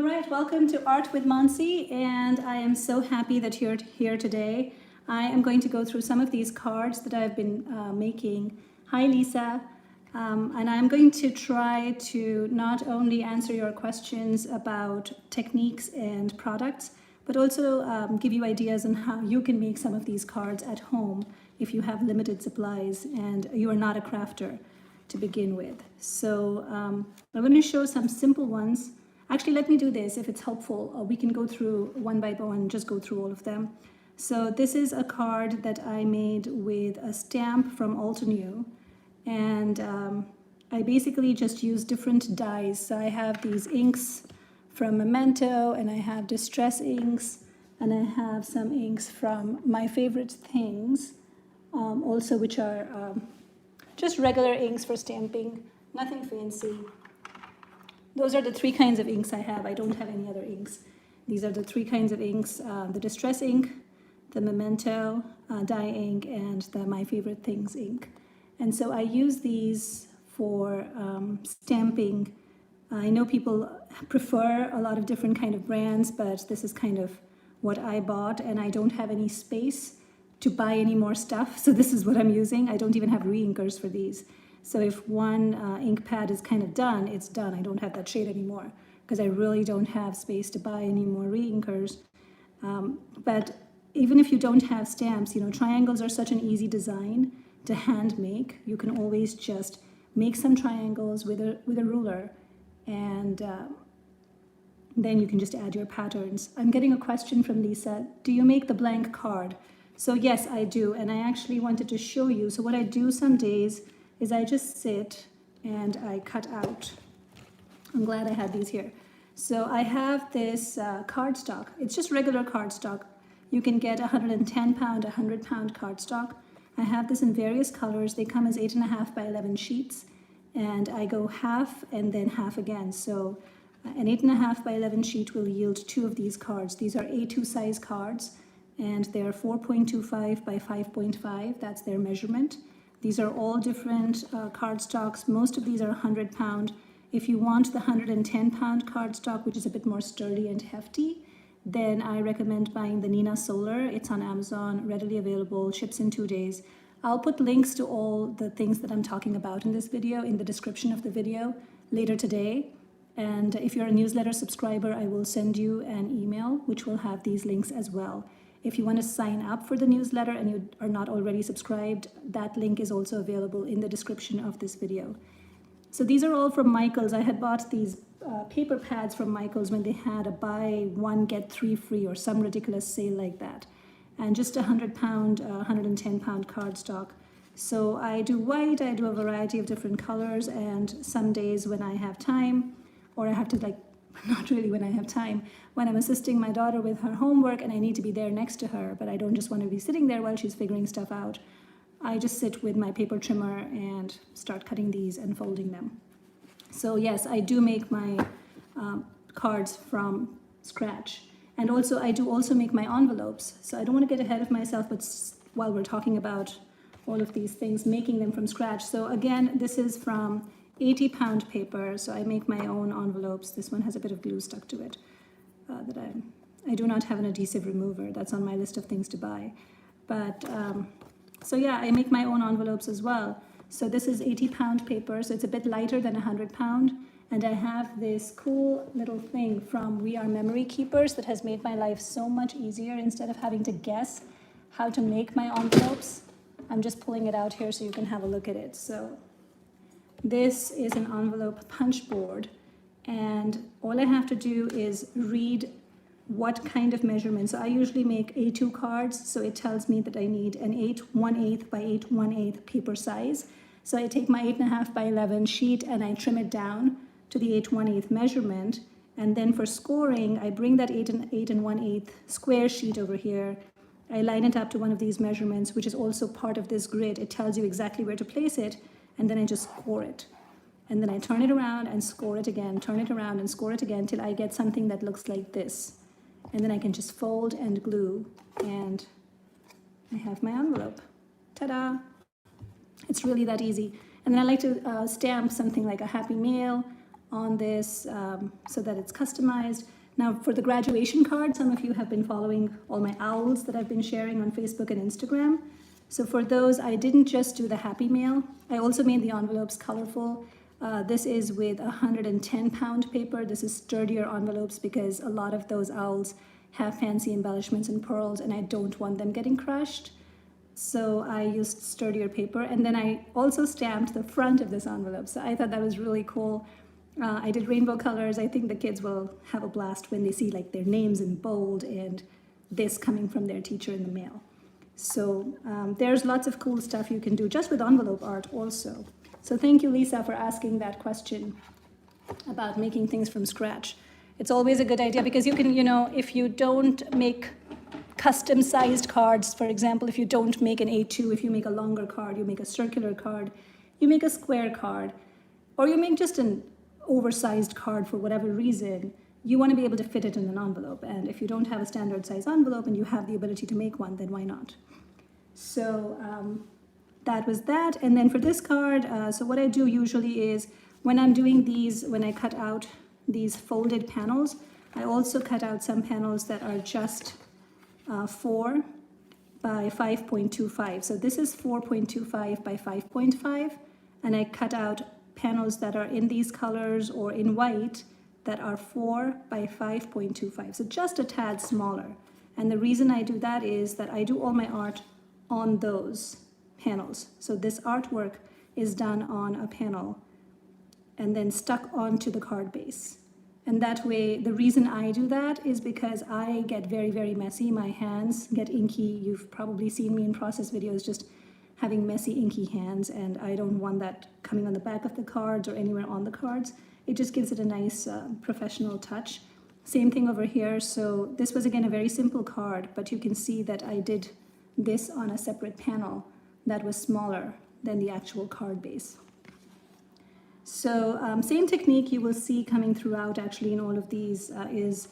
All right, welcome to Art with Mansi, and I am so happy that you're here today. I am going to go through some of these cards that I've been making. Hi, Lisa. And I'm going to try to not only answer your questions about techniques and products, but also give you ideas on how you can make some of these cards at home if you have limited supplies and you are not a crafter to begin with. So I'm going to show some simple ones. Actually, let me do this if it's helpful. We can go through one by one, just go through all of them. So this is a card that I made with a stamp from Altenew. And I basically just use different dyes. So I have these inks from Memento, and I have Distress inks, and I have some inks from My Favorite Things, also, which are just regular inks for stamping, nothing fancy. Those are the three kinds of inks I have. I don't have any other inks. These are the three kinds of inks, the Distress ink, the Memento dye ink, and the My Favorite Things ink. And so I use these for stamping. I know people prefer a lot of different kind of brands, but this is kind of what I bought, and I don't have any space to buy any more stuff. So this is what I'm using. I don't even have re-inkers for these. So if one ink pad is kind of done, it's done. I don't have that shade anymore because I really don't have space to buy any more re-inkers. But even if you don't have stamps, you know, triangles are such an easy design to hand make. You can always just make some triangles with a ruler, and then you can just add your patterns. I'm getting a question from Lisa. Do you make the blank card? So yes, I do, and I actually wanted to show you. So what I do some days is I just sit and I cut out. I'm glad I had these here. So I have this cardstock. It's just regular cardstock. You can get 110 pound, 100 pound cardstock. I have this in various colors. They come as 8.5 by 11 sheets, and I go half and then half again. So an 8.5 by 11 sheet will yield 2 of these cards. These are A2 size cards, and they're 4.25 by 5.5. That's their measurement. These are all different cardstocks. Most of these are 100 pound. If you want the 110 pound cardstock, which is a bit more sturdy and hefty, then I recommend buying the Nina Solar. It's on Amazon, readily available, ships in 2 days. I'll put links to all the things that I'm talking about in this video in the description of the video later today. And if you're a newsletter subscriber, I will send you an email which will have these links as well. If you want to sign up for the newsletter and you are not already subscribed, that link is also available in the description of this video. So these are all from Michaels. I had bought these paper pads from Michaels when they had a buy one get 3 free or some ridiculous sale like that, and just 100 pound 110 pound cardstock. So I do white, I do a variety of different colors, and some days when I have time, or I have to not really when I have time, when I'm assisting my daughter with her homework and I need to be there next to her, but I don't just want to be sitting there while she's figuring stuff out, I just sit with my paper trimmer and start cutting these and folding them. So yes, I do make my cards from scratch. And also, I do also make my envelopes. So I don't want to get ahead of myself, but while we're talking about all of these things, making them from scratch. So again, this is from 80 pound paper. So I make my own envelopes. This one has a bit of glue stuck to it. I do not have an adhesive remover. That's on my list of things to buy. But so yeah, I make my own envelopes as well. So this is 80 pound paper, so it's a bit lighter than 100 pound. And I have this cool little thing from We Are Memory Keepers that has made my life so much easier. Instead of having to guess how to make my envelopes, I'm just pulling it out here so you can have a look at it. So this is an envelope punch board, and all I have to do is read what kind of measurement. So I usually make A2 cards, so it tells me that I need an 8/1/8 by 8/1/8 paper size. So I take my 8.5 by 11 sheet and I trim it down to the 8/1/8 measurement. And then for scoring, I bring that 8 1/8 square sheet over here. I line it up to one of these measurements, which is also part of this grid. It tells you exactly where to place it, and then I just score it. And then I turn it around and score it again, turn it around and score it again till I get something that looks like this. And then I can just fold and glue, and I have my envelope. Ta-da! It's really that easy. And then I like to stamp something like a Happy Meal on this so that it's customized. Now for the graduation card, some of you have been following all my owls that I've been sharing on Facebook and Instagram. So for those, I didn't just do the happy mail. I also made the envelopes colorful. This is with 110-pound paper. This is sturdier envelopes because a lot of those owls have fancy embellishments and pearls, and I don't want them getting crushed. So I used sturdier paper, and then I also stamped the front of this envelope. So I thought that was really cool. I did rainbow colors. I think the kids will have a blast when they see like their names in bold and this coming from their teacher in the mail. So there's lots of cool stuff you can do just with envelope art also. So thank you, Lisa, for asking that question about making things from scratch. It's always a good idea because you can, if you don't make custom sized cards, for example, if you don't make an A2, if you make a longer card, you make a circular card, you make a square card, or you make just an oversized card for whatever reason, you want to be able to fit it in an envelope. And if you don't have a standard size envelope and you have the ability to make one, then why not? So that was that. And then for this card, so what I do usually is when I'm doing these, when I cut out these folded panels, I also cut out some panels that are just 4 by 5.25. So this is 4.25 by 5.5, and I cut out panels that are in these colors or in white that are 4 by 5.25, so just a tad smaller. And the reason I do that is that I do all my art on those panels. So this artwork is done on a panel and then stuck onto the card base. And that way, the reason I do that is because I get very, very messy. My hands get inky. You've probably seen me in process videos just having messy, inky hands, and I don't want that coming on the back of the cards or anywhere on the cards. It just gives it a nice professional touch. Same thing over here. So this was, again, a very simple card, but you can see that I did this on a separate panel that was smaller than the actual card base. So same technique you will see coming throughout actually in all of these is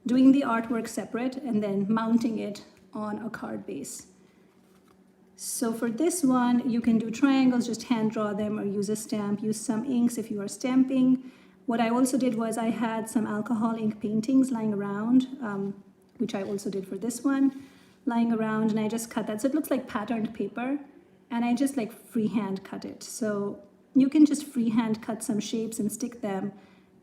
doing the artwork separate and then mounting it on a card base. So for this one, you can do triangles, just hand draw them or use a stamp, use some inks if you are stamping. What I also did was I had some alcohol ink paintings lying around, which I also did for this one, lying around, and I just cut that. So it looks like patterned paper, and I just like freehand cut it. So you can just freehand cut some shapes and stick them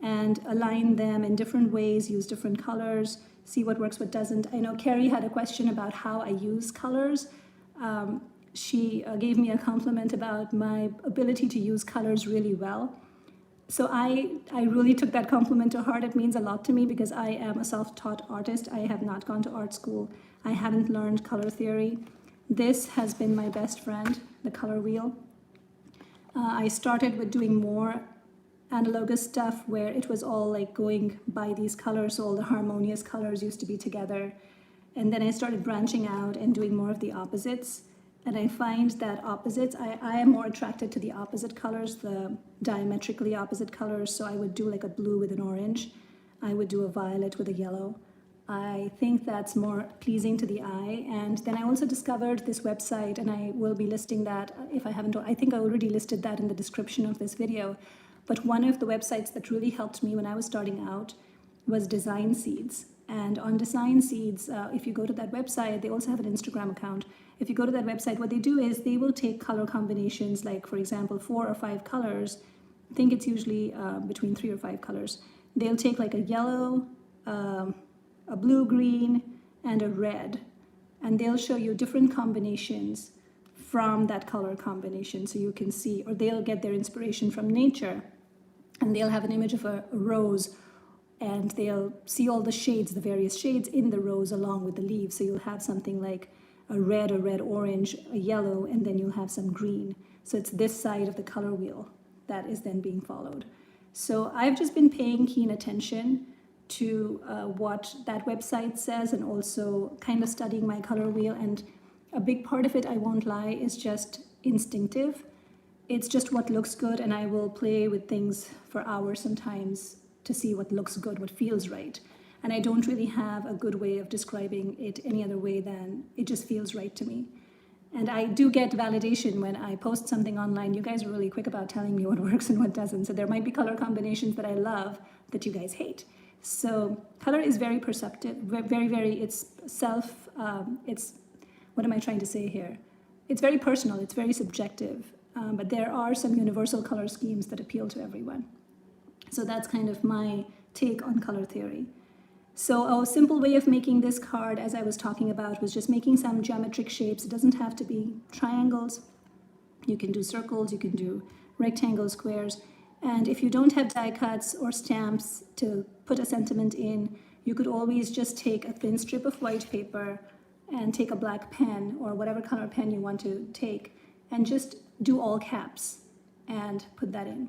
and align them in different ways, use different colors, see what works, what doesn't. I know Carrie had a question about how I use colors. She gave me a compliment about my ability to use colors really well. So I really took that compliment to heart. It means a lot to me because I am a self-taught artist. I have not gone to art school. I haven't learned color theory. This has been my best friend, the color wheel. I started with doing more analogous stuff where it was all like going by these colors, so all the harmonious colors used to be together. And then I started branching out and doing more of the opposites. And I find that opposites, I am more attracted to the opposite colors, the diametrically opposite colors. So I would do like a blue with an orange. I would do a violet with a yellow. I think that's more pleasing to the eye. And then I also discovered this website, and I will be listing that if I haven't. I think I already listed that in the description of this video. But one of the websites that really helped me when I was starting out was Design Seeds. And on Design Seeds, if you go to that website, they also have an Instagram account. If you go to that website, what they do is they will take color combinations, like for example, 4 or 5 colors. I think it's usually between 3 or 5 colors. They'll take like a yellow, a blue-green, and a red. And they'll show you different combinations from that color combination so you can see, or they'll get their inspiration from nature. And they'll have an image of a rose, and they'll see all the shades, the various shades in the rose along with the leaves. So you'll have something like a red-orange, a yellow, and then you'll have some green. So it's this side of the color wheel that is then being followed. So I've just been paying keen attention to what that website says and also kind of studying my color wheel. And a big part of it, I won't lie, is just instinctive. It's just what looks good, and I will play with things for hours sometimes to see what looks good, what feels right. And I don't really have a good way of describing it any other way than it just feels right to me. And I do get validation when I post something online. You guys are really quick about telling me what works and what doesn't. So there might be color combinations that I love that you guys hate. So color is very perceptive, it's it's, what am I trying to say here? It's very personal, it's very subjective, but there are some universal color schemes that appeal to everyone. So that's kind of my take on color theory. So a simple way of making this card, as I was talking about, was just making some geometric shapes. It doesn't have to be triangles. You can do circles, you can do rectangles, squares. And if you don't have die cuts or stamps to put a sentiment in, you could always just take a thin strip of white paper and take a black pen or whatever color pen you want to take and just do all caps and put that in.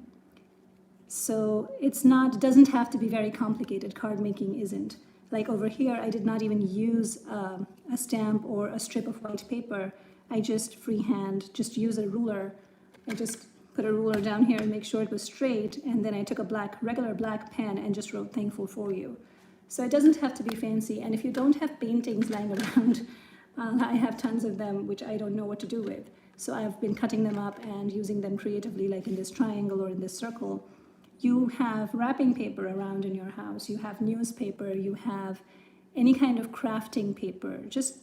So it doesn't have to be very complicated. Card making isn't. Like over here, I did not even use a stamp or a strip of white paper. I just freehand, just use a ruler. I just put a ruler down here and make sure it was straight. And then I took a regular black pen and just wrote "Thankful for you." So it doesn't have to be fancy. And if you don't have paintings lying around, I have tons of them, which I don't know what to do with. So I've been cutting them up and using them creatively, like in this triangle or in this circle. You have wrapping paper around in your house, you have newspaper, you have any kind of crafting paper. Just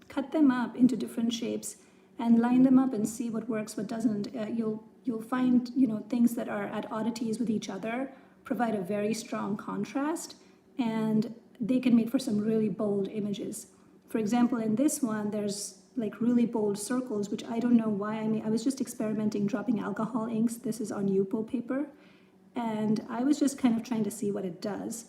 cut them up into different shapes and line them up and see what works, what doesn't. You'll find, things that are at oddities with each other provide a very strong contrast, and they can make for some really bold images. For example, in this one, there's like really bold circles, which I don't know why. I was just experimenting dropping alcohol inks. This is on Yupo paper. And I was just kind of trying to see what it does.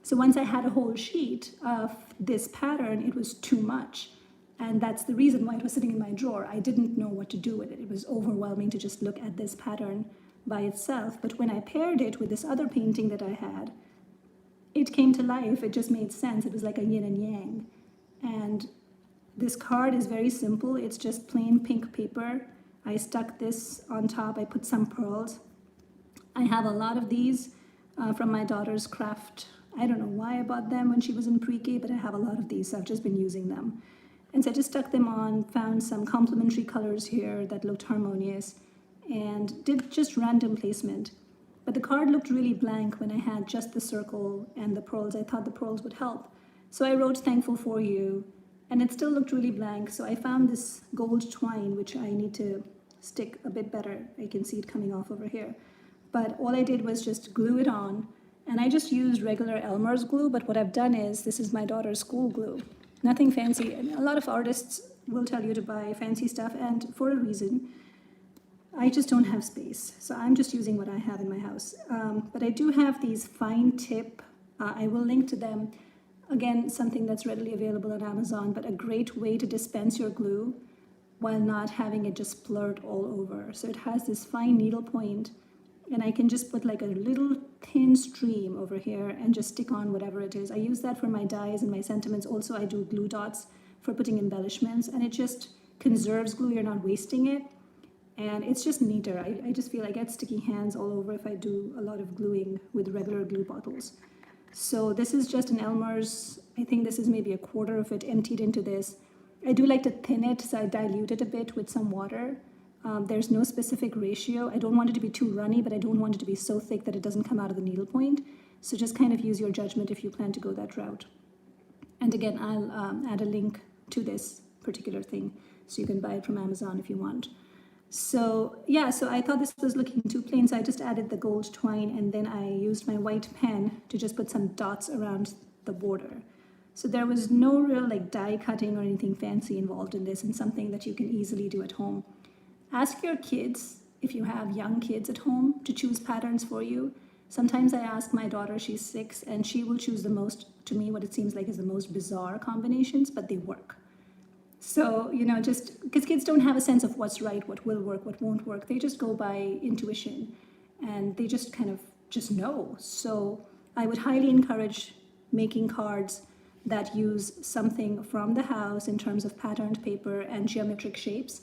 So once I had a whole sheet of this pattern, it was too much. And that's the reason why it was sitting in my drawer. I didn't know what to do with it. It was overwhelming to just look at this pattern by itself. But when I paired it with this other painting that I had, it came to life. It just made sense. It was like a yin and yang. And this card is very simple. It's just plain pink paper. I stuck this on top. I put some pearls. I have a lot of these from my daughter's craft. I don't know why I bought them when she was in pre-K, but I have a lot of these, so I've just been using them. And so I just stuck them on, found some complementary colors here that looked harmonious, and did just random placement. But the card looked really blank when I had just the circle and the pearls. I thought the pearls would help. So I wrote "Thankful for you," and it still looked really blank. So I found this gold twine, which I need to stick a bit better. I can see it coming off over here. But all I did was just glue it on, and I just used regular Elmer's glue, but what I've done is, this is my daughter's school glue. Nothing fancy. And a lot of artists will tell you to buy fancy stuff, and for a reason. I just don't have space, so I'm just using what I have in my house. But I do have these fine tip, I will link to them. Again, something that's readily available on Amazon, but a great way to dispense your glue while not having it just splurt all over. So it has this fine needle point, and I can just put like a little thin stream over here and just stick on whatever it is. I use that for my dies and my sentiments. Also, I do glue dots for putting embellishments, and it just conserves glue. You're not wasting it, and it's just neater. I just feel I get sticky hands all over if I do a lot of gluing with regular glue bottles. So this is just an Elmer's. I think this is maybe a quarter of it emptied into this. I do like to thin it, so I dilute it a bit with some water. There's no specific ratio. I don't want it to be too runny, but I don't want it to be so thick that it doesn't come out of the needle point. So just kind of use your judgment if you plan to go that route. And again, I'll add a link to this particular thing, so you can buy it from Amazon if you want. So yeah, so I thought this was looking too plain, so I just added the gold twine, and then I used my white pen to just put some dots around the border. So there was no real like die cutting or anything fancy involved in this, and something that you can easily do at home. Ask your kids, if you have young kids at home, to choose patterns for you. Sometimes I ask my daughter, she's 6, and she will choose the most, to me, what it seems like is the most bizarre combinations, but they work. So, just because kids don't have a sense of what's right, what will work, what won't work. They just go by intuition, and they just kind of just know. So I would highly encourage making cards that use something from the house in terms of patterned paper and geometric shapes.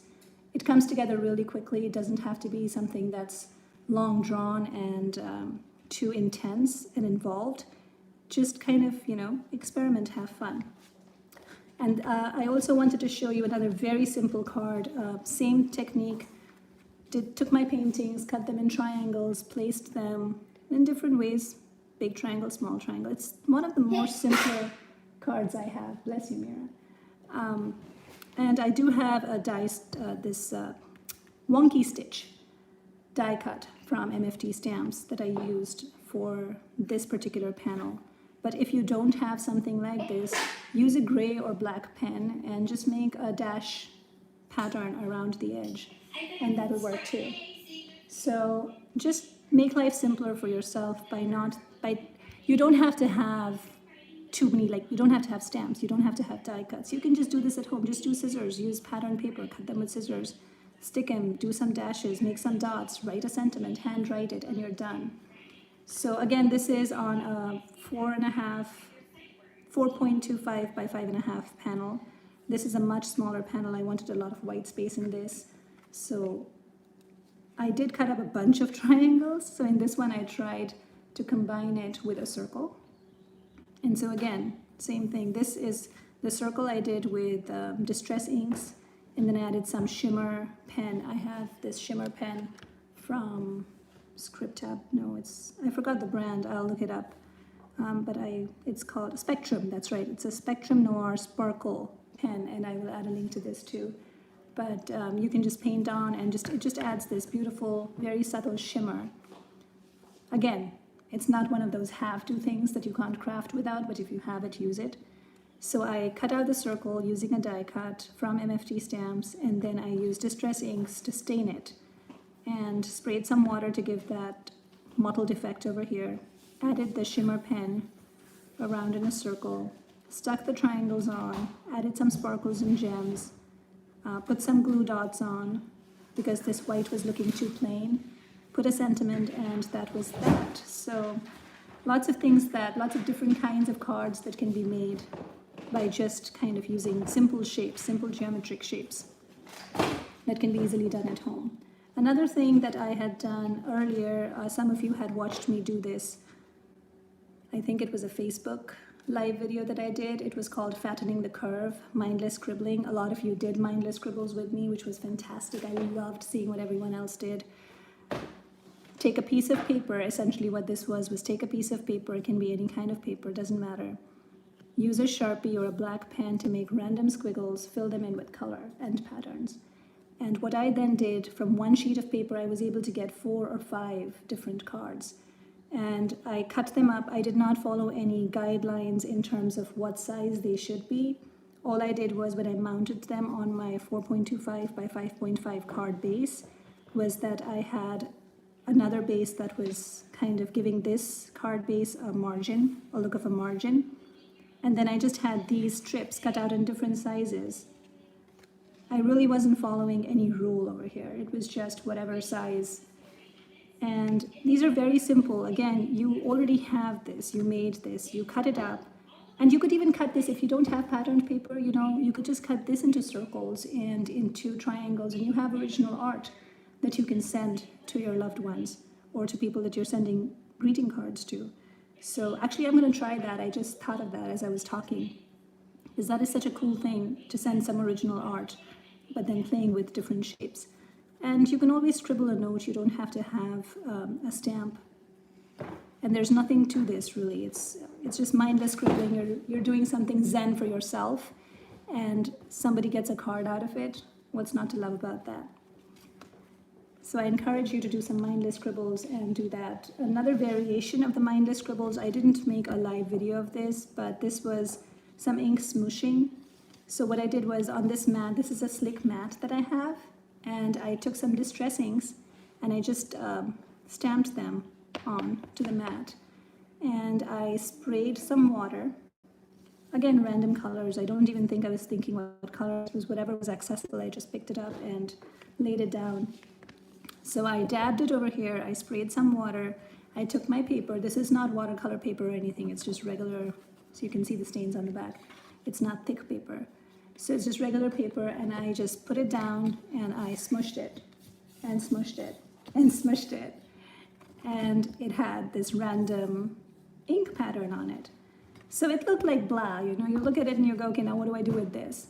It comes together really quickly. It doesn't have to be something that's long drawn and too intense and involved. Just kind of, experiment, have fun. And I also wanted to show you another very simple card, same technique. Took my paintings, cut them in triangles, placed them in different ways, big triangle, small triangle. It's one of the more simpler cards I have. Bless you, Mira. And I do have a this wonky stitch die cut from MFT stamps that I used for this particular panel. But if you don't have something like this, use a gray or black pen and just make a dash pattern around the edge, and that'll work too. So just make life simpler for yourself you don't have to have too many, you don't have to have stamps, you don't have to have die cuts. You can just do this at home. Just do scissors, use pattern paper, cut them with scissors, stick them, do some dashes, make some dots, write a sentiment, handwrite it, and you're done. So again, this is on a 4.25 by 5.5 panel. This is a much smaller panel. I wanted a lot of white space in this. So I did cut up a bunch of triangles. So in this one, I tried to combine it with a circle. And so again, same thing. This is the circle I did with distress inks, and then I added some shimmer pen. I have this shimmer pen from Scribbles. No, I forgot the brand. I'll look it up. But it's called Spectrum. That's right. It's a Spectrum Noir Sparkle pen, and I will add a link to this too. But you can just paint on, and it just adds this beautiful, very subtle shimmer. Again, it's not one of those have-to things that you can't craft without, but if you have it, use it. So I cut out the circle using a die cut from MFT stamps, and then I used distress inks to stain it, and sprayed some water to give that mottled effect over here. Added the shimmer pen around in a circle, stuck the triangles on, added some sparkles and gems, put some glue dots on because this white was looking too plain, put a sentiment, and that was that. So lots of different kinds of cards that can be made by just kind of using simple shapes, simple geometric shapes that can be easily done at home. Another thing that I had done earlier, some of you had watched me do this. I think it was a Facebook live video that I did. It was called Fattening the Curve, Mindless Scribbling. A lot of you did mindless scribbles with me, which was fantastic. I loved seeing what everyone else did. Take a piece of paper. Essentially what this was take a piece of paper. It can be any kind of paper, doesn't matter. Use a Sharpie or a black pen to make random squiggles, fill them in with color and patterns. And what I then did, from one sheet of paper, I was able to get 4 or 5 different cards. And I cut them up. I did not follow any guidelines in terms of what size they should be. All I did was, when I mounted them on my 4.25 by 5.5 card base, was that I had another base that was kind of giving this card base a margin, a look of a margin. And then I just had these strips cut out in different sizes. I really wasn't following any rule over here. It was just whatever size. And these are very simple. Again, you already have this, you made this, you cut it up. And you could even cut this if you don't have patterned paper, you could just cut this into circles and into triangles, and you have original art that you can send to your loved ones or to people that you're sending greeting cards to. So actually, I'm going to try that. I just thought of that as I was talking, because that is such a cool thing to send some original art, but then playing with different shapes. And you can always scribble a note. You don't have to have a stamp. And there's nothing to this, really. It's just mindless scribbling. You're doing something zen for yourself, and somebody gets a card out of it. What's not to love about that? So I encourage you to do some mindless scribbles and do that. Another variation of the mindless scribbles, I didn't make a live video of this, but this was some ink smooshing. So what I did was, on this mat, this is a slick mat that I have, and I took some distress inks and I just stamped them on to the mat, and I sprayed some water. Again, random colors. I don't even think I was thinking what colors. It was whatever was accessible. I just picked it up and laid it down. So I dabbed it over here. I sprayed some water. I took my paper. This is not watercolor paper or anything. It's just regular, so you can see the stains on the back. It's not thick paper. So it's just regular paper, and I just put it down and I smushed it and smushed it and smushed it. And it had this random ink pattern on it. So it looked like blah, you know, you look at it and you go, okay, now what do I do with this?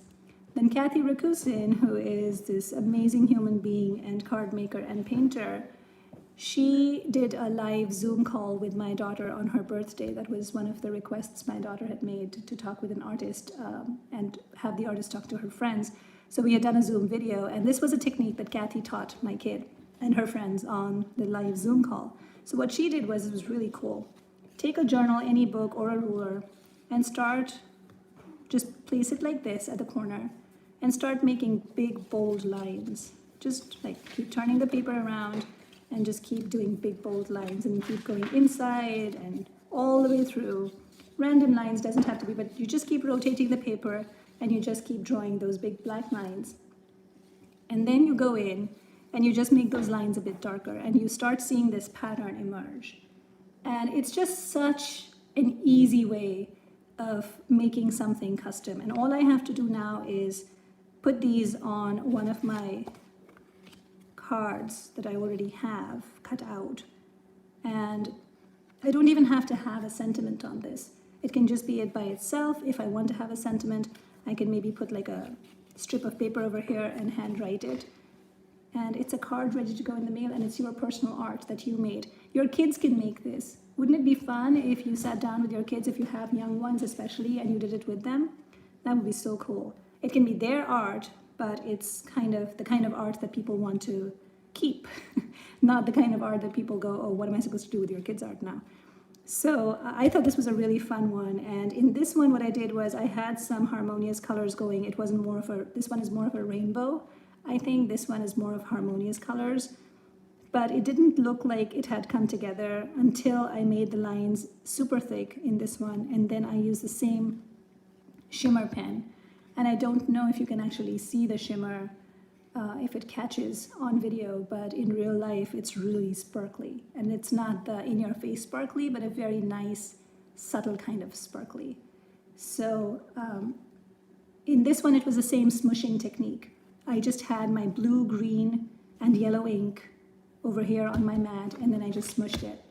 Then Kathy Rakusin, who is this amazing human being and card maker and painter, she did a live Zoom call with my daughter on her birthday. That was one of the requests my daughter had made, to talk with an artist and have the artist talk to her friends. So we had done a Zoom video, and this was a technique that Kathy taught my kid and her friends on the live Zoom call. So what she did was, it was really cool. Take a journal, any book or a ruler, and just place it like this at the corner and start making big, bold lines. Just like keep turning the paper around and just keep doing big, bold lines, and keep going inside and all the way through. Random lines, doesn't have to be, but you just keep rotating the paper and you just keep drawing those big black lines. And then you go in and you just make those lines a bit darker, and you start seeing this pattern emerge. And it's just such an easy way of making something custom. And all I have to do now is put these on one of my cards that I already have cut out. And I don't even have to have a sentiment on this. It can just be it by itself. If I want to have a sentiment, I can maybe put like a strip of paper over here and handwrite it. And it's a card ready to go in the mail, and it's your personal art that you made. Your kids can make this. Wouldn't it be fun if you sat down with your kids, if you have young ones especially, and you did it with them? That would be so cool. It can be their art, but it's kind of the kind of art that people want to keep, not the kind of art that people go, oh, what am I supposed to do with your kids' art now? So I thought this was a really fun one. And in this one, what I did was I had some harmonious colors going. It wasn't more of a, this one is more of a rainbow. I think this one is more of harmonious colors, but it didn't look like it had come together until I made the lines super thick in this one. And then I used the same shimmer pen. And I don't know if you can actually see the shimmer, if it catches on video, but in real life, it's really sparkly. And it's not the in-your-face sparkly, but a very nice, subtle kind of sparkly. So in this one, it was the same smushing technique. I just had my blue, green, and yellow ink over here on my mat, and then I just smushed it.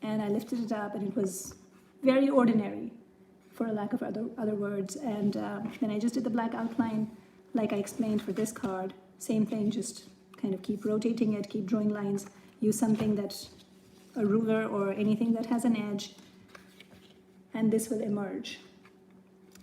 And I lifted it up, and it was very ordinary, for a lack of other words. And then I just did the black outline, like I explained for this card. Same thing, just kind of keep rotating it, keep drawing lines, use something that, a ruler or anything that has an edge, and this will emerge.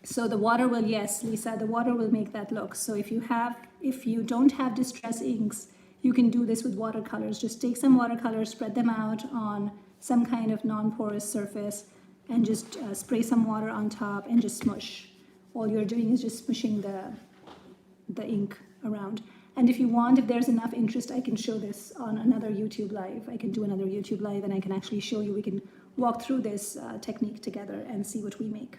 So the water will, yes, Lisa, the water will make that look. So if you don't have distress inks, you can do this with watercolors. Just take some watercolors, spread them out on some kind of non-porous surface, and just spray some water on top and just smush. All you're doing is just smushing the ink around. And if you want, if there's enough interest, I can show this on another YouTube live. I can do another YouTube live, and I can actually show you, we can walk through this technique together and see what we make.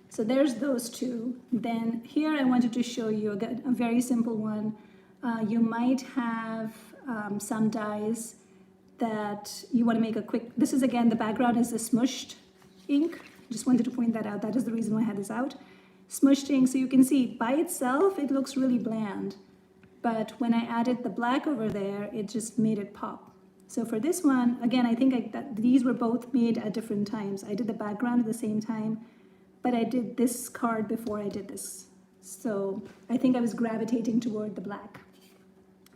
So there's those two. Then here I wanted to show you a very simple one. You might have some dies that you want to make a quick, this is again, the background is the smushed ink. Just wanted to point that out. That is the reason why I had this out. Smushed ink, so you can see by itself, it looks really bland. But when I added the black over there, it just made it pop. So for this one, again, I think that these were both made at different times. I did the background at the same time, but I did this card before I did this. So I think I was gravitating toward the black.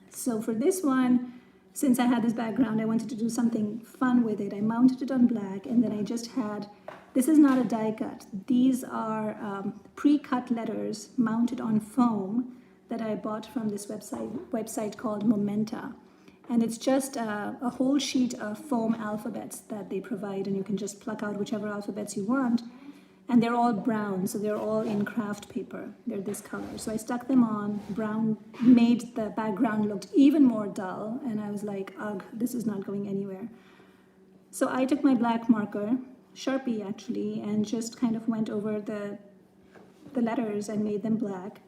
So for this one, since I had this background, I wanted to do something fun with it. I mounted it on black, and then I just had, this is not a die cut. These are pre-cut letters mounted on foam that I bought from this website called Momenta. And it's just a whole sheet of foam alphabets that they provide, and you can just pluck out whichever alphabets you want. And they're all brown, so they're all in craft paper. They're this color. So I stuck them on. Brown made the background look even more dull, and I was like, ugh, this is not going anywhere. So I took my black marker, Sharpie actually, and just kind of went over the letters and made them black.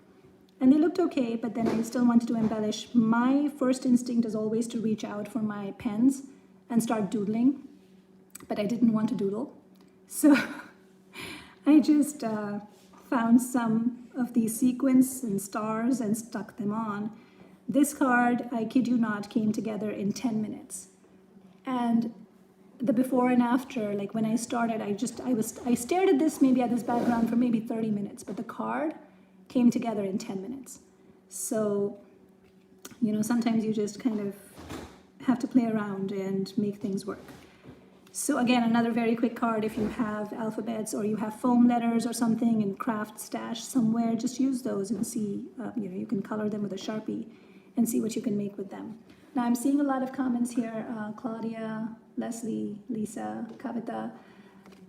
And they looked okay, but then I still wanted to embellish. My first instinct is always to reach out for my pens and start doodling, but I didn't want to doodle. So I just found some of these sequins and stars and stuck them on. This card, I kid you not, came together in 10 minutes. And the before and after, like when I started, I stared at this background for maybe 30 minutes, but the card came together in 10 minutes. So, sometimes you just kind of have to play around and make things work. So again, another very quick card. If you have alphabets or you have foam letters or something in craft stash somewhere, just use those and see, you can color them with a Sharpie and see what you can make with them. Now I'm seeing a lot of comments here, Claudia, Leslie, Lisa, Kavita.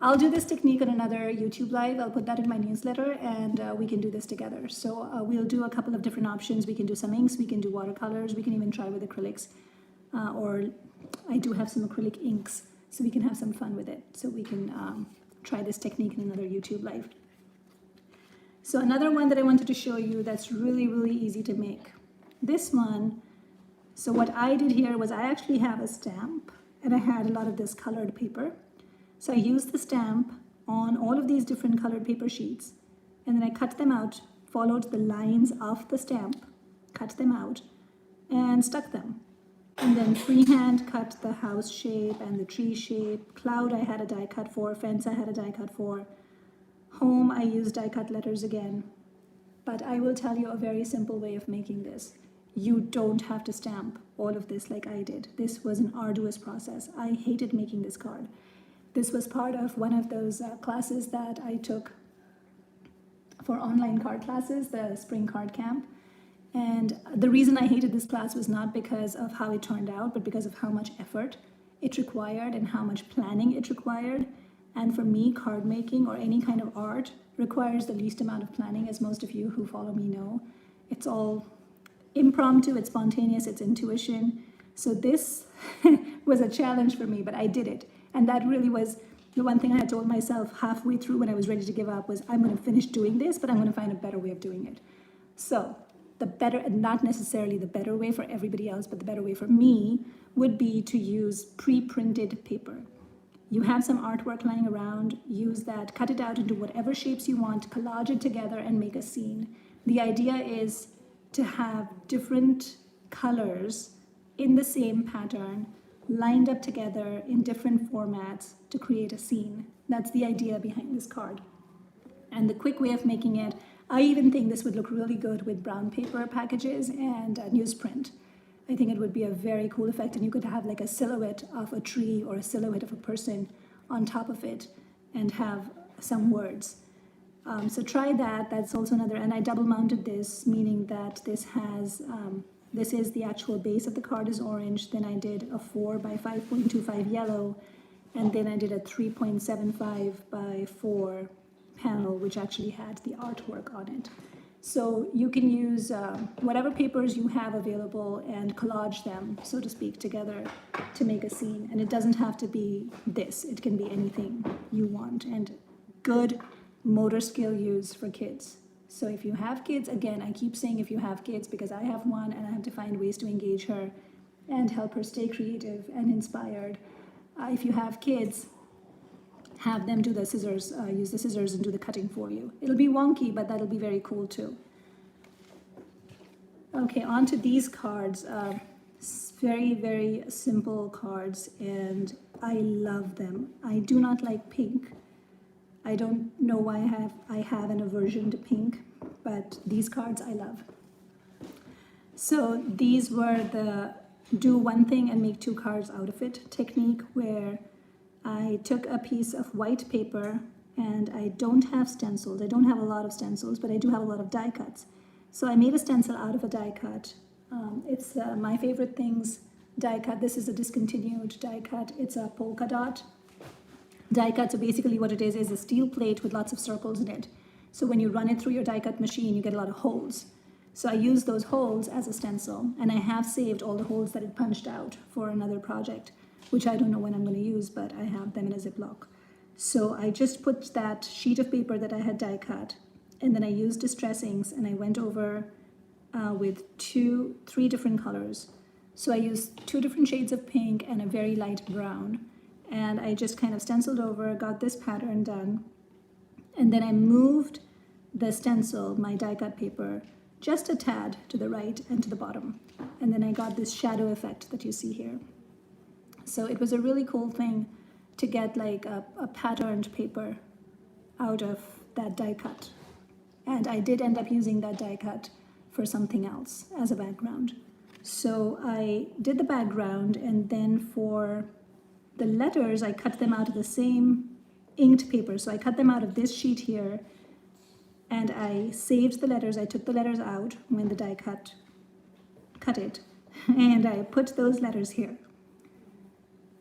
I'll do this technique on another YouTube live. I'll put that in my newsletter, and we can do this together. So we'll do a couple of different options. We can do some inks, we can do watercolors, we can even try with acrylics, or I do have some acrylic inks, so we can have some fun with it. So we can try this technique in another YouTube live. So another one that I wanted to show you that's really, really easy to make. This one, so what I did here was I actually have a stamp, and I had a lot of this colored paper. So I used the stamp on all of these different colored paper sheets, and then I cut them out, followed the lines of the stamp, cut them out, and stuck them. And then freehand cut the house shape and the tree shape. Cloud I had a die cut for, fence I had a die cut for. Home I used die cut letters again. But I will tell you a very simple way of making this. You don't have to stamp all of this like I did. This was an arduous process. I hated making this card. This was part of one of those classes that I took for online card classes, the spring card camp. And the reason I hated this class was not because of how it turned out, but because of how much effort it required and how much planning it required. And for me, card making or any kind of art requires the least amount of planning, as most of you who follow me know. It's all impromptu, it's spontaneous, it's intuition. So this was a challenge for me, but I did it. And that really was the one thing I had told myself halfway through when I was ready to give up was I'm going to finish doing this, but I'm going to find a better way of doing it. So the better, and not necessarily the better way for everybody else, but the better way for me would be to use pre-printed paper. You have some artwork lying around, use that, cut it out into whatever shapes you want, collage it together and make a scene. The idea is to have different colors in the same pattern lined up together in different formats to create a scene. That's the idea behind this card. And the quick way of making it, I even think this would look really good with brown paper packages and newsprint. I think it would be a very cool effect, and you could have like a silhouette of a tree or a silhouette of a person on top of it and have some words. So try that. That's also another, and I double mounted this, meaning that this has, this is the actual base of the card is orange, then I did a 4 by 5.25 yellow, and then I did a 3.75 by 4 panel, which actually had the artwork on it. So you can use whatever papers you have available and collage them, so to speak, together to make a scene. And it doesn't have to be this. It can be anything you want. And good motor skill use for kids. So if you have kids, again, I keep saying if you have kids because I have one and I have to find ways to engage her and help her stay creative and inspired. If you have kids, have them do the scissors, use the scissors and do the cutting for you. It'll be wonky, but that'll be very cool too. Okay, on to these cards. Very, very simple cards, and I love them. I do not like pink. I don't know why I have an aversion to pink, but these cards I love. So these were the do one thing and make two cards out of it technique, where I took a piece of white paper, and I don't have stencils. I don't have a lot of stencils, but I do have a lot of die cuts. So I made a stencil out of a die cut. It's My Favorite Things die cut. This is a discontinued die cut. It's a polka dot die cut. So basically what it is a steel plate with lots of circles in it. So when you run it through your die cut machine, you get a lot of holes. So I use those holes as a stencil, and I have saved all the holes that it punched out for another project, which I don't know when I'm going to use, but I have them in a Ziploc. So I just put that sheet of paper that I had die cut, and then I used distress inks, and I went over with three different colors. So I used 2 different shades of pink and a very light brown, and I just kind of stenciled over, got this pattern done, and then I moved the stencil, my die cut paper, just a tad to the right and to the bottom, and then I got this shadow effect that you see here. So it was a really cool thing to get like a patterned paper out of that die cut. And I did end up using that die cut for something else as a background. So I did the background, and then for the letters, I cut them out of the same inked paper. So I cut them out of this sheet here, and I saved the letters. I took the letters out when the die cut it, and I put those letters here.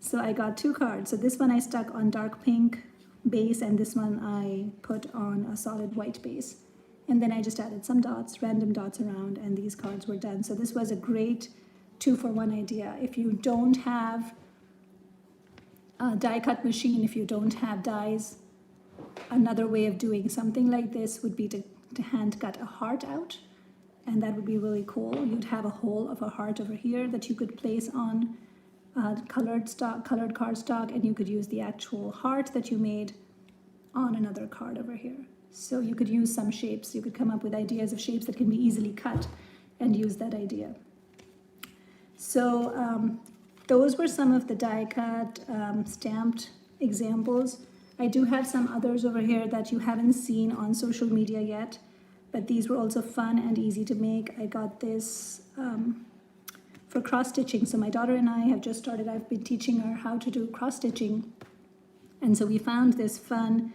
So I got two cards. So this one I stuck on dark pink base, and this one I put on a solid white base. And then I just added some dots, random dots around, and these cards were done. So this was a great 2-for-1 idea. If you don't have a die cut machine, if you don't have dies, another way of doing something like this would be to hand cut a heart out, and that would be really cool. You'd have a hole of a heart over here that you could place on colored cardstock, and you could use the actual heart that you made on another card over here. So you could use some shapes. You could come up with ideas of shapes that can be easily cut and use that idea. So those were some of the die cut stamped examples. I do have some others over here that you haven't seen on social media yet, but these were also fun and easy to make. I got this for cross stitching. So my daughter and I have just started. I've been teaching her how to do cross stitching, and so we found this fun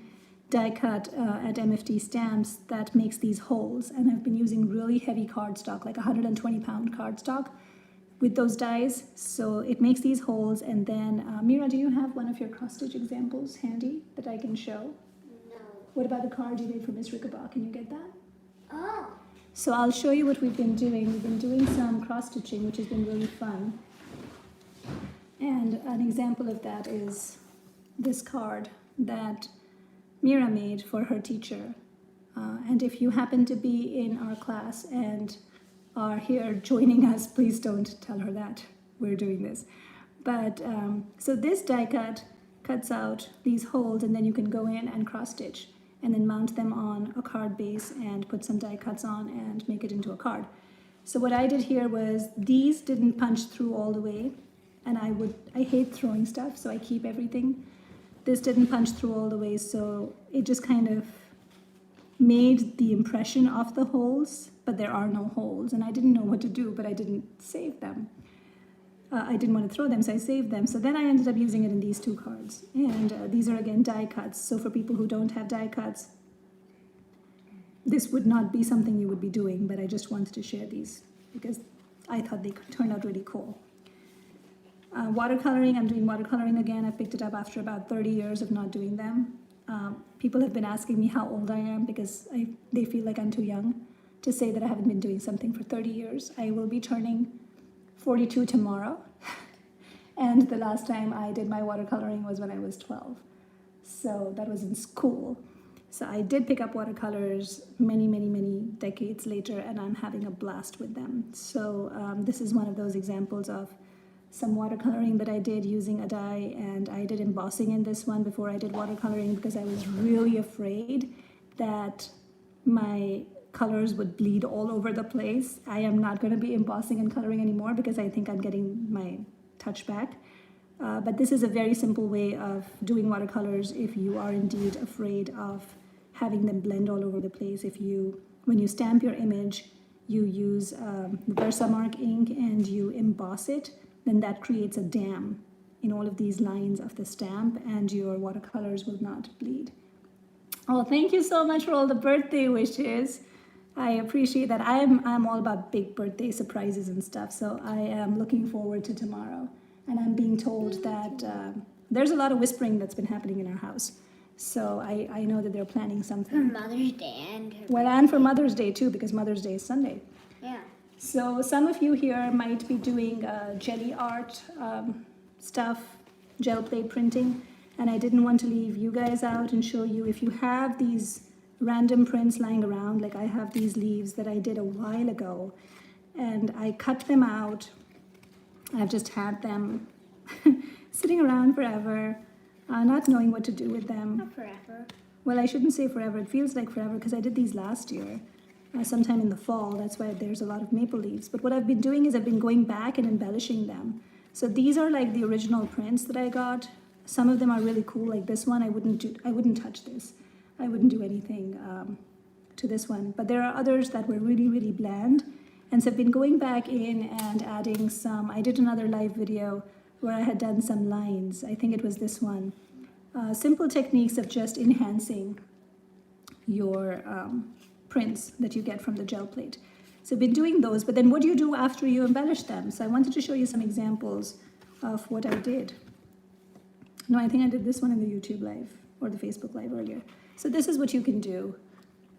die cut at MFT Stamps that makes these holes, and I've been using really heavy cardstock, like 120-pound cardstock with those dies. So it makes these holes, and then Mira, do you have one of your cross stitch examples handy that I can show? No. What about the card you made for Miss Rickabaugh? Can you get that? Oh. So I'll show you what we've been doing. We've been doing some cross stitching, which has been really fun. And an example of that is this card that Mira made for her teacher. And if you happen to be in our class and are here joining us, please don't tell her that we're doing this. But so this die cut cuts out these holes, and then you can go in and cross stitch and then mount them on a card base and put some die cuts on and make it into a card. So what I did here was these didn't punch through all the way, and I hate throwing stuff, so I keep everything. This didn't punch through all the way, so it just kind of made the impression of the holes, but there are no holes, and I didn't know what to do, but I didn't save them. I didn't want to throw them, so I saved them. So then I ended up using it in these two cards, and these are again die cuts. So for people who don't have die cuts, this would not be something you would be doing, but I just wanted to share these because I thought they turned out really cool. Watercoloring, I'm doing watercoloring again. I picked it up after about 30 years of not doing them. People have been asking me how old I am because they feel like I'm too young to say that I haven't been doing something for 30 years. I will be turning 42 tomorrow, and the last time I did my watercoloring was when I was 12. So that was in school. So I did pick up watercolors many, many, many decades later, and I'm having a blast with them. So this is one of those examples of some watercoloring that I did using a die, and I did embossing in this one before I did watercoloring because I was really afraid that my colors would bleed all over the place. I am not going to be embossing and coloring anymore because I think I'm getting my touch back. But this is a very simple way of doing watercolors if you are indeed afraid of having them blend all over the place. When you stamp your image, you use Versamark ink and you emboss it, then that creates a dam in all of these lines of the stamp, and your watercolors will not bleed. Oh, thank you so much for all the birthday wishes. I appreciate that. I'm all about big birthday surprises and stuff, so I am looking forward to tomorrow. And I'm being told that there's a lot of whispering that's been happening in our house. So I know that they're planning something. For Mother's Day and her Well, and for Mother's Day too, because Mother's Day is Sunday. Yeah. So some of you here might be doing jelly art stuff, gel plate printing, and I didn't want to leave you guys out and show you if you have these random prints lying around, like I have these leaves that I did a while ago, and I cut them out. I've just had them sitting around forever, not knowing what to do with them. Not forever. Well, I shouldn't say forever. It feels like forever because I did these last year, sometime in the fall. That's why there's a lot of maple leaves. But what I've been doing is I've been going back and embellishing them. So these are like the original prints that I got Some of them are really cool, like this one. I wouldn't touch this. I wouldn't do anything to this one. But there are others that were really, really bland. And so I've been going back in and adding some. I did another live video where I had done some lines. I think it was this one. Simple techniques of just enhancing your prints that you get from the gel plate. So I've been doing those, but then what do you do after you embellish them? So I wanted to show you some examples of what I did. No, I think I did this one in the YouTube live or the Facebook live earlier. So this is what you can do.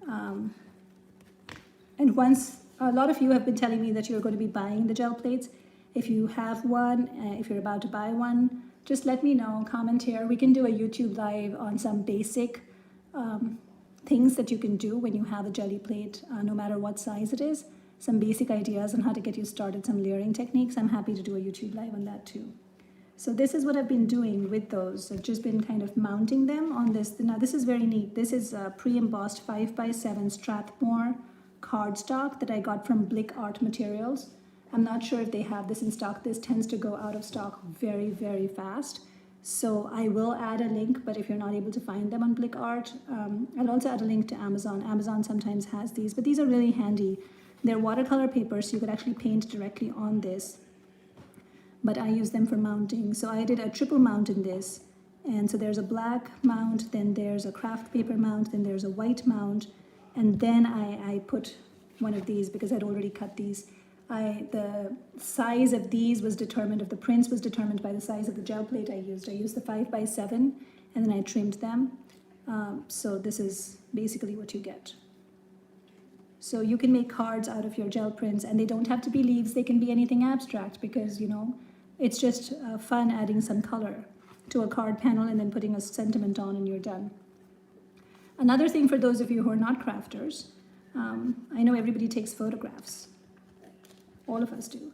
And once, a lot of you have been telling me that you're going to be buying the gel plates. If you have one, if you're about to buy one, just let me know, comment here. We can do a YouTube live on some basic things that you can do when you have a jelly plate, no matter what size it is. Some basic ideas on how to get you started, some layering techniques. I'm happy to do a YouTube live on that too. So this is what I've been doing with those. I've just been kind of mounting them on this. Now this is very neat. This is a pre-embossed 5x7 Strathmore cardstock that I got from Blick Art Materials. I'm not sure if they have this in stock. This tends to go out of stock very, very fast. So I will add a link, but if you're not able to find them on Blick Art, I'll also add a link to Amazon. Amazon sometimes has these, but these are really handy. They're watercolor paper, so you could actually paint directly on this. But I use them for mounting. So I did a triple mount in this. And so there's a black mount, then there's a craft paper mount, then there's a white mount. And then I put one of these because I'd already cut these. The size of these was determined, of the prints was determined by the size of the gel plate I used. I used the 5x7 and then I trimmed them. So this is basically what you get. So you can make cards out of your gel prints, and they don't have to be leaves. They can be anything abstract because, you know, it's just fun adding some color to a card panel and then putting a sentiment on and you're done. Another thing for those of you who are not crafters, I know everybody takes photographs. All of us do.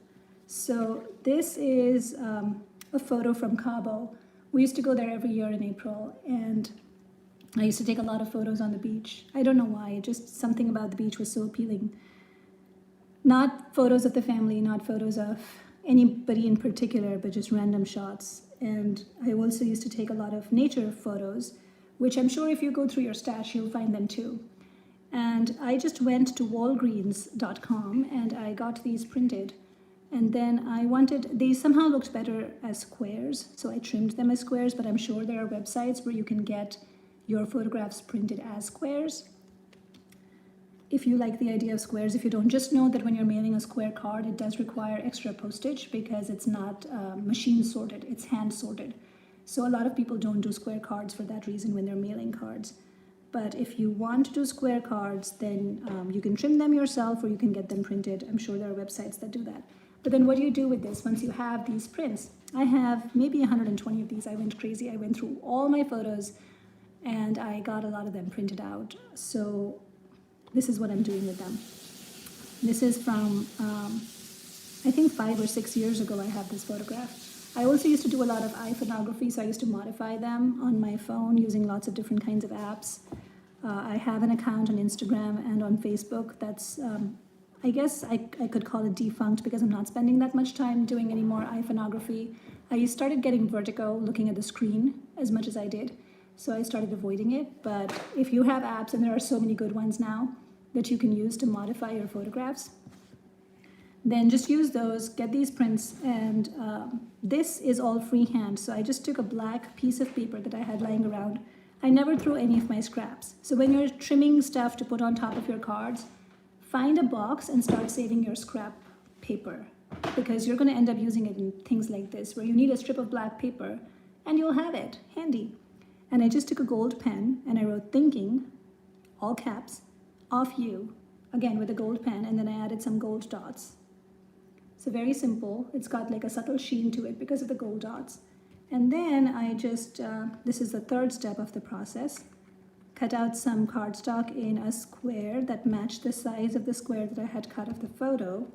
So this is a photo from Cabo. We used to go there every year in April, and I used to take a lot of photos on the beach. I don't know why, just something about the beach was so appealing. Not photos of the family, not photos of anybody in particular, but just random shots. And I also used to take a lot of nature photos, which I'm sure if you go through your stash, you'll find them too. And I just went to walgreens.com and I got these printed. And then they somehow looked better as squares, so I trimmed them as squares, but I'm sure there are websites where you can get your photographs printed as squares. If you like the idea of squares, if you don't, just know that when you're mailing a square card, it does require extra postage because it's not machine sorted, it's hand sorted. So a lot of people don't do square cards for that reason when they're mailing cards. But if you want to do square cards, then you can trim them yourself or you can get them printed. I'm sure there are websites that do that. But then what do you do with this once you have these prints? I have maybe 120 of these. I went crazy. I went through all my photos and I got a lot of them printed out. So this is what I'm doing with them. This is from, I think 5 or 6 years ago I have this photograph. I also used to do a lot of iPhoneography, so I used to modify them on my phone using lots of different kinds of apps. I have an account on Instagram and on Facebook that's, I guess I could call it defunct because I'm not spending that much time doing any more iPhoneography. I started getting vertigo looking at the screen as much as I did, so I started avoiding it. But if you have apps, and there are so many good ones now that you can use to modify your photographs, then just use those, get these prints, and this is all freehand. So I just took a black piece of paper that I had lying around. I never throw any of my scraps. So when you're trimming stuff to put on top of your cards, find a box and start saving your scrap paper, because you're gonna end up using it in things like this, where you need a strip of black paper and you'll have it handy. And I just took a gold pen and I wrote thinking, all caps, of you, again with a gold pen, and then I added some gold dots. So very simple. It's got like a subtle sheen to it because of the gold dots. And then I just, this is the third step of the process, cut out some cardstock in a square that matched the size of the square that I had cut of the photo,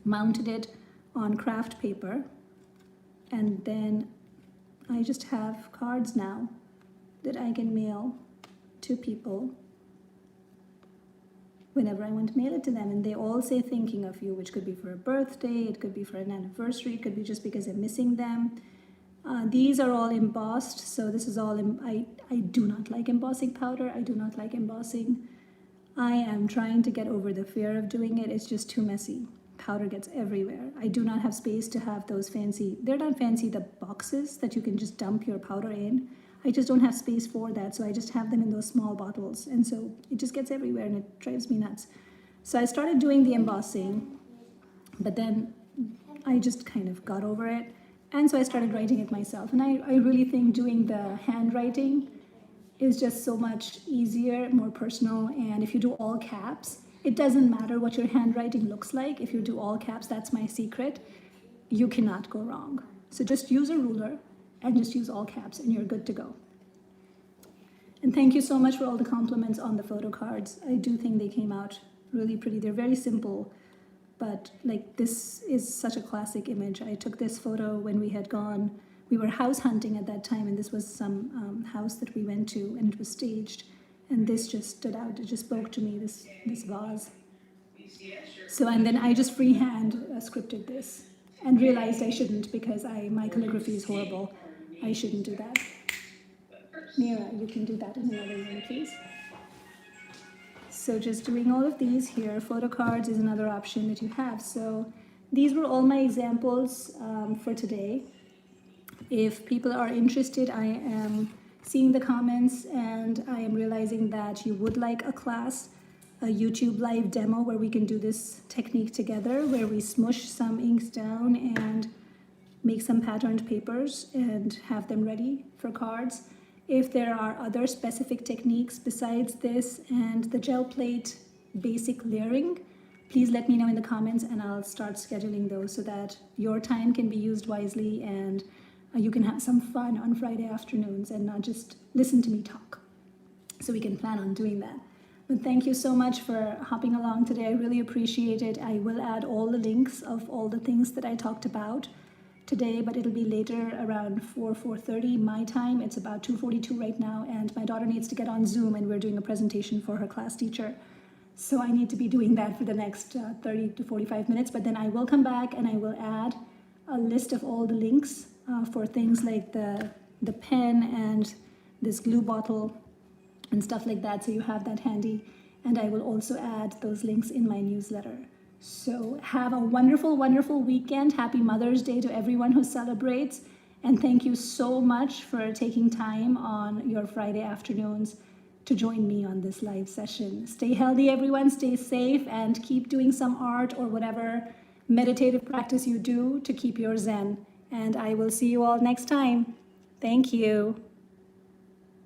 mounted it on craft paper, and then I just have cards now that I can mail to people whenever I want to mail it to them. And they all say thinking of you, which could be for a birthday, it could be for an anniversary, it could be just because I'm missing them. These are all embossed, so this is all, I do not like embossing powder. I do not like embossing. I am trying to get over the fear of doing it. It's just too messy. Powder gets everywhere. I do not have space to have those fancy, they're not fancy, the boxes that you can just dump your powder in. I just don't have space for that, so I just have them in those small bottles. And so it just gets everywhere and it drives me nuts. So I started doing the embossing, but then I just kind of got over it. And so I started writing it myself. And I really think doing the handwriting is just so much easier, more personal. And if you do all caps, it doesn't matter what your handwriting looks like. If you do all caps, that's my secret. You cannot go wrong. So just use a ruler and just use all caps and you're good to go. And thank you so much for all the compliments on the photo cards. I do think they came out really pretty. They're very simple, but like this is such a classic image. I took this photo when we were house hunting at that time, and this was some house that we went to, and it was staged. And this just stood out. It just spoke to me, this vase. So, and then I just freehand scripted this and realized I shouldn't because my calligraphy is horrible. I shouldn't do that. Mira, you can do that in another room, please. So just doing all of these here. Photo cards is another option that you have. So these were all my examples for today. If people are interested, I am seeing the comments and I am realizing that you would like a class, a YouTube live demo where we can do this technique together, where we smush some inks down and make some patterned papers and have them ready for cards. If there are other specific techniques besides this and the gel plate basic layering, please let me know in the comments and I'll start scheduling those so that your time can be used wisely and you can have some fun on Friday afternoons and not just listen to me talk. So we can plan on doing that. But thank you so much for hopping along today. I really appreciate it. I will add all the links of all the things that I talked about today, but it'll be later around 4:30 my time. It's about 2:42 right now, and my daughter needs to get on Zoom and we're doing a presentation for her class teacher. So I need to be doing that for the next 30 to 45 minutes, but then I will come back and I will add a list of all the links for things like the pen and this glue bottle and stuff like that, so you have that handy. And I will also add those links in my newsletter. So have a wonderful, wonderful weekend. Happy Mother's Day to everyone who celebrates. And thank you so much for taking time on your Friday afternoons to join me on this live session. Stay healthy, everyone. Stay safe and keep doing some art or whatever meditative practice you do to keep your zen. And I will see you all next time. Thank you.